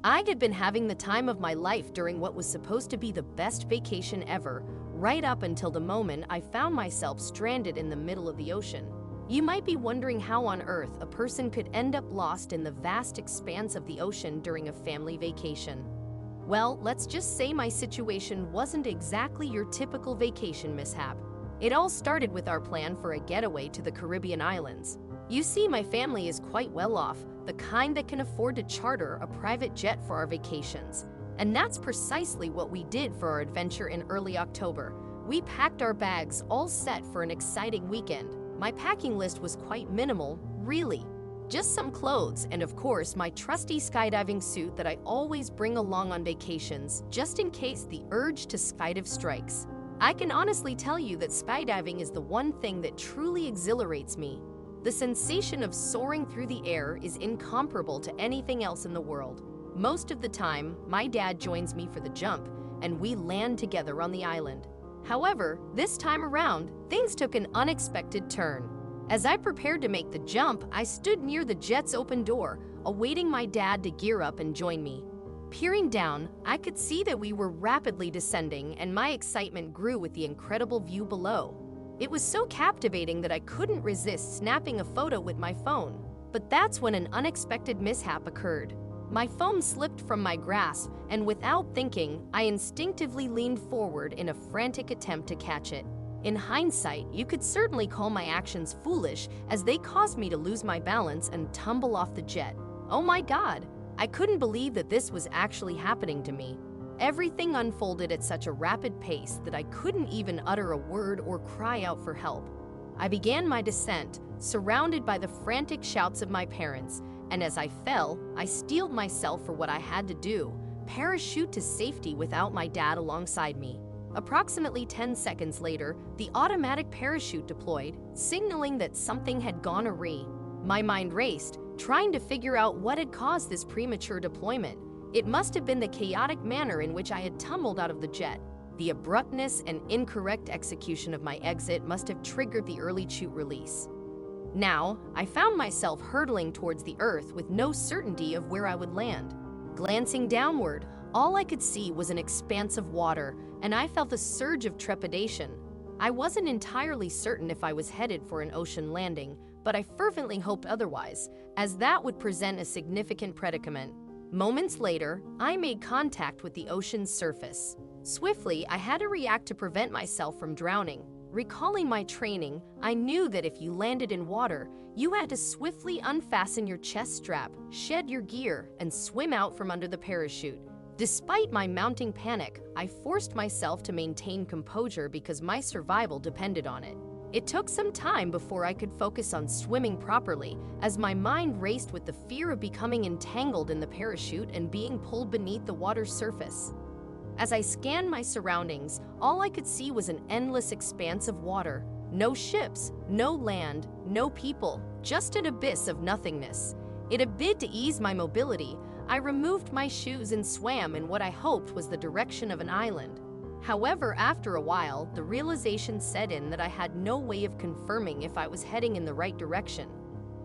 I had been having the time of my life during what was supposed to be the best vacation ever, right up until the moment I found myself stranded in the middle of the ocean. You might be wondering how on earth a person could end up lost in the vast expanse of the ocean during a family vacation. Well, let's just say my situation wasn't exactly your typical vacation mishap. It all started with our plan for a getaway to the Caribbean islands. You see, my family is quite well off, the kind that can afford to charter a private jet for our vacations. And that's precisely what we did for our adventure in early October. We packed our bags all set for an exciting weekend. My packing list was quite minimal, really. Just some clothes and, of course, my trusty skydiving suit that I always bring along on vacations, just in case the urge to skydive strikes. I can honestly tell you that skydiving is the one thing that truly exhilarates me. The sensation of soaring through the air is incomparable to anything else in the world. Most of the time, my dad joins me for the jump, and we land together on the island. However, this time around, things took an unexpected turn. As I prepared to make the jump, I stood near the jet's open door, awaiting my dad to gear up and join me. Peering down, I could see that we were rapidly descending, and my excitement grew with the incredible view below. It was so captivating that I couldn't resist snapping a photo with my phone. But that's when an unexpected mishap occurred. My phone slipped from my grasp, and without thinking, I instinctively leaned forward in a frantic attempt to catch it. In hindsight, you could certainly call my actions foolish, as they caused me to lose my balance and tumble off the jet. Oh my God! I couldn't believe that this was actually happening to me. Everything unfolded at such a rapid pace that I couldn't even utter a word or cry out for help. I began my descent, surrounded by the frantic shouts of my parents, and as I fell, I steeled myself for what I had to do: parachute to safety without my dad alongside me. Approximately 10 seconds later, the automatic parachute deployed, signaling that something had gone awry. My mind raced, trying to figure out what had caused this premature deployment. It must have been the chaotic manner in which I had tumbled out of the jet. The abruptness and incorrect execution of my exit must have triggered the early chute release. Now, I found myself hurtling towards the earth with no certainty of where I would land. Glancing downward, all I could see was an expanse of water, and I felt a surge of trepidation. I wasn't entirely certain if I was headed for an ocean landing, but I fervently hoped otherwise, as that would present a significant predicament. Moments later, I made contact with the ocean's surface. Swiftly, I had to react to prevent myself from drowning. Recalling my training, I knew that if you landed in water, you had to swiftly unfasten your chest strap, shed your gear, and swim out from under the parachute. Despite my mounting panic, I forced myself to maintain composure because my survival depended on it. It took some time before I could focus on swimming properly, as my mind raced with the fear of becoming entangled in the parachute and being pulled beneath the water's surface. As I scanned my surroundings, all I could see was an endless expanse of water. No ships, no land, no people, just an abyss of nothingness. In a bid to ease my mobility, I removed my shoes and swam in what I hoped was the direction of an island. However, after a while, the realization set in that I had no way of confirming if I was heading in the right direction.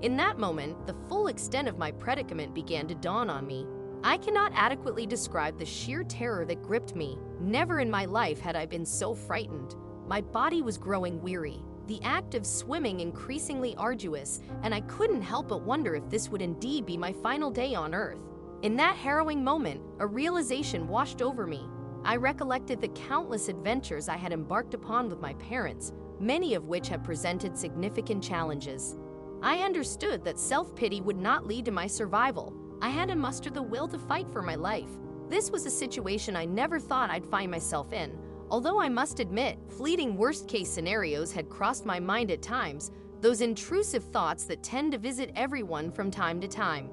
In that moment, the full extent of my predicament began to dawn on me. I cannot adequately describe the sheer terror that gripped me. Never in my life had I been so frightened. My body was growing weary, the act of swimming increasingly arduous, and I couldn't help but wonder if this would indeed be my final day on Earth. In that harrowing moment, a realization washed over me. I recollected the countless adventures I had embarked upon with my parents, many of which had presented significant challenges. I understood that self-pity would not lead to my survival. I had to muster the will to fight for my life. This was a situation I never thought I'd find myself in. Although I must admit, fleeting worst-case scenarios had crossed my mind at times, those intrusive thoughts that tend to visit everyone from time to time.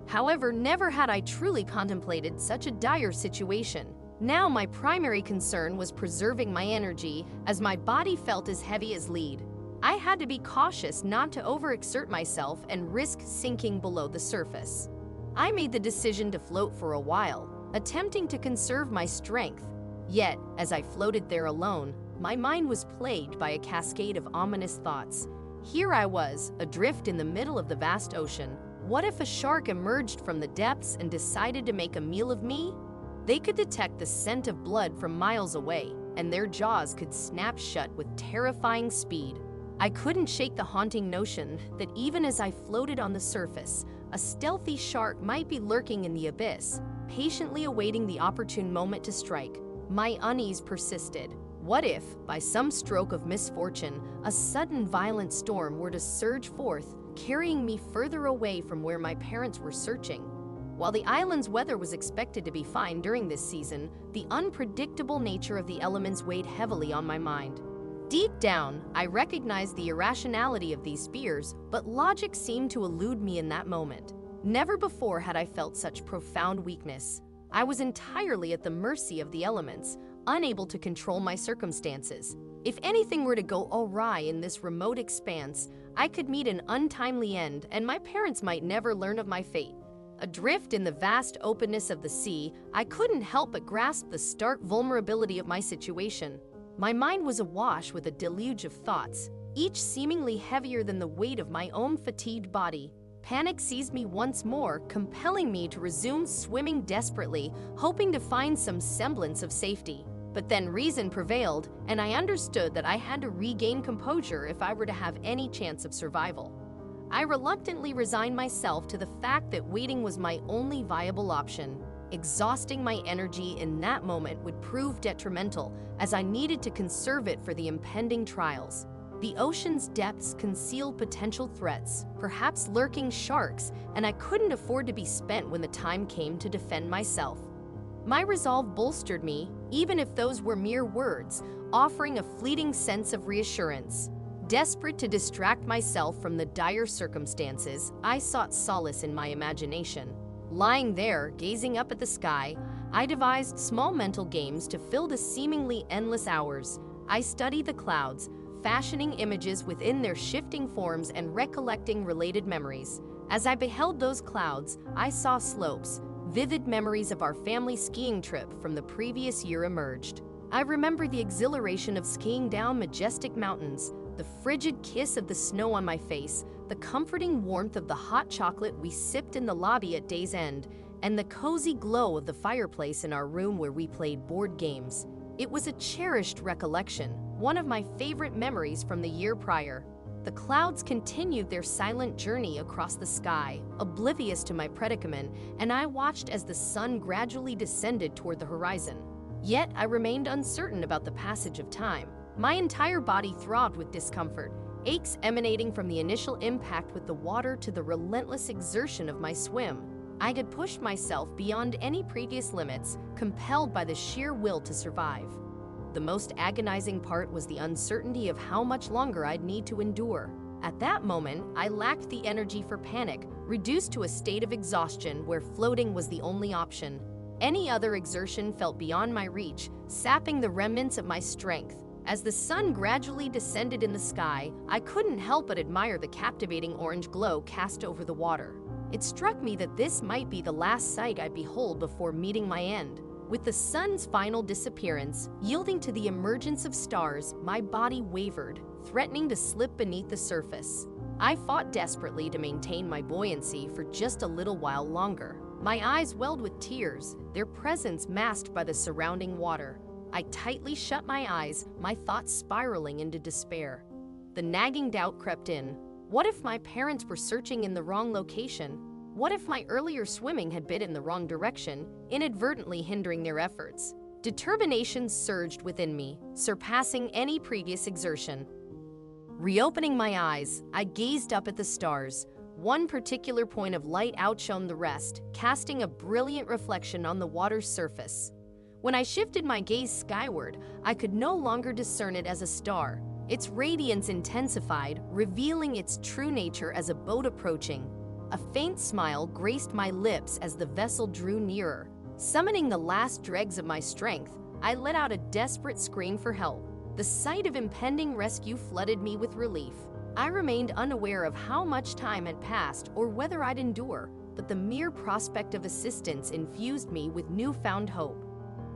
However, never had I truly contemplated such a dire situation. Now my primary concern was preserving my energy, as my body felt as heavy as lead. I had to be cautious not to overexert myself and risk sinking below the surface. I made the decision to float for a while, attempting to conserve my strength. Yet, as I floated there alone, my mind was plagued by a cascade of ominous thoughts. Here I was, adrift in the middle of the vast ocean. What if a shark emerged from the depths and decided to make a meal of me? They could detect the scent of blood from miles away, and their jaws could snap shut with terrifying speed. I couldn't shake the haunting notion that even as I floated on the surface, a stealthy shark might be lurking in the abyss, patiently awaiting the opportune moment to strike. My unease persisted. What if, by some stroke of misfortune, a sudden violent storm were to surge forth, carrying me further away from where my parents were searching? While the island's weather was expected to be fine during this season, the unpredictable nature of the elements weighed heavily on my mind. Deep down, I recognized the irrationality of these fears, but logic seemed to elude me in that moment. Never before had I felt such profound weakness. I was entirely at the mercy of the elements, unable to control my circumstances. If anything were to go awry in this remote expanse, I could meet an untimely end, and my parents might never learn of my fate. Adrift in the vast openness of the sea, I couldn't help but grasp the stark vulnerability of my situation. My mind was awash with a deluge of thoughts, each seemingly heavier than the weight of my own fatigued body. Panic seized me once more, compelling me to resume swimming desperately, hoping to find some semblance of safety. But then reason prevailed, and I understood that I had to regain composure if I were to have any chance of survival. I reluctantly resigned myself to the fact that waiting was my only viable option. Exhausting my energy in that moment would prove detrimental, as I needed to conserve it for the impending trials. The ocean's depths concealed potential threats, perhaps lurking sharks, and I couldn't afford to be spent when the time came to defend myself. My resolve bolstered me, even if those were mere words, offering a fleeting sense of reassurance. Desperate to distract myself from the dire circumstances, I sought solace in my imagination. Lying there, gazing up at the sky, I devised small mental games to fill the seemingly endless hours. I studied the clouds, fashioning images within their shifting forms and recollecting related memories. As I beheld those clouds, I saw slopes. Vivid memories of our family skiing trip from the previous year emerged. I remember the exhilaration of skiing down majestic mountains, the frigid kiss of the snow on my face, the comforting warmth of the hot chocolate we sipped in the lobby at day's end, and the cozy glow of the fireplace in our room where we played board games. It was a cherished recollection, one of my favorite memories from the year prior. The clouds continued their silent journey across the sky, oblivious to my predicament, and I watched as the sun gradually descended toward the horizon. Yet I remained uncertain about the passage of time. My entire body throbbed with discomfort, aches emanating from the initial impact with the water to the relentless exertion of my swim. I had pushed myself beyond any previous limits, compelled by the sheer will to survive. The most agonizing part was the uncertainty of how much longer I'd need to endure. At that moment, I lacked the energy for panic, reduced to a state of exhaustion where floating was the only option. Any other exertion felt beyond my reach, sapping the remnants of my strength. As the sun gradually descended in the sky, I couldn't help but admire the captivating orange glow cast over the water. It struck me that this might be the last sight I'd behold before meeting my end. With the sun's final disappearance, yielding to the emergence of stars, my body wavered, threatening to slip beneath the surface. I fought desperately to maintain my buoyancy for just a little while longer. My eyes welled with tears, their presence masked by the surrounding water. I tightly shut my eyes, my thoughts spiraling into despair. The nagging doubt crept in. What if my parents were searching in the wrong location? What if my earlier swimming had been in the wrong direction, inadvertently hindering their efforts? Determination surged within me, surpassing any previous exertion. Reopening my eyes, I gazed up at the stars. One particular point of light outshone the rest, casting a brilliant reflection on the water's surface. When I shifted my gaze skyward, I could no longer discern it as a star. Its radiance intensified, revealing its true nature as a boat approaching. A faint smile graced my lips as the vessel drew nearer. Summoning the last dregs of my strength, I let out a desperate scream for help. The sight of impending rescue flooded me with relief. I remained unaware of how much time had passed or whether I'd endure, but the mere prospect of assistance infused me with newfound hope.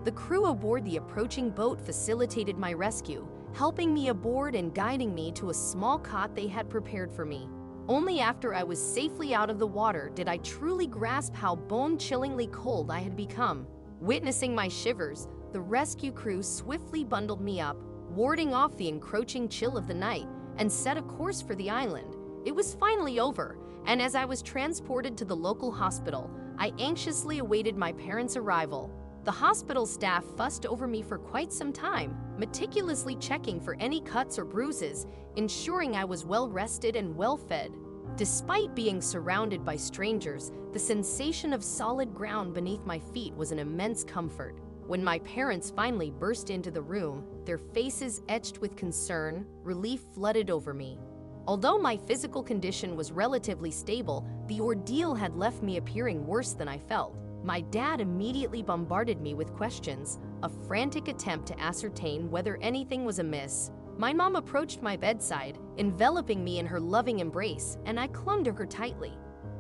The crew aboard the approaching boat facilitated my rescue, helping me aboard and guiding me to a small cot they had prepared for me. Only after I was safely out of the water did I truly grasp how bone-chillingly cold I had become. Witnessing my shivers, the rescue crew swiftly bundled me up, warding off the encroaching chill of the night, and set a course for the island. It was finally over, and as I was transported to the local hospital, I anxiously awaited my parents' arrival. The hospital staff fussed over me for quite some time, meticulously checking for any cuts or bruises, ensuring I was well rested and well fed. Despite being surrounded by strangers, the sensation of solid ground beneath my feet was an immense comfort. When my parents finally burst into the room, their faces etched with concern, relief flooded over me. Although my physical condition was relatively stable, the ordeal had left me appearing worse than I felt. My dad immediately bombarded me with questions, a frantic attempt to ascertain whether anything was amiss. My mom approached my bedside, enveloping me in her loving embrace, and I clung to her tightly.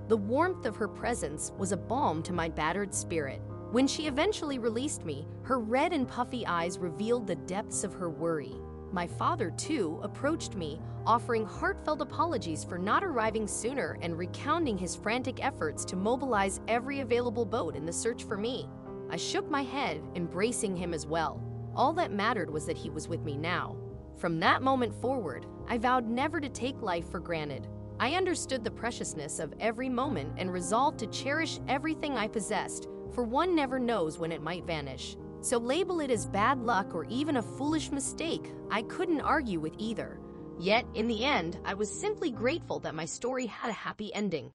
The warmth of her presence was a balm to my battered spirit. When she eventually released me, her red and puffy eyes revealed the depths of her worry. My father, too, approached me, offering heartfelt apologies for not arriving sooner and recounting his frantic efforts to mobilize every available boat in the search for me. I shook my head, embracing him as well. All that mattered was that he was with me now. From that moment forward, I vowed never to take life for granted. I understood the preciousness of every moment and resolved to cherish everything I possessed, for one never knows when it might vanish. So label it as bad luck or even a foolish mistake, I couldn't argue with either. Yet, in the end, I was simply grateful that my story had a happy ending.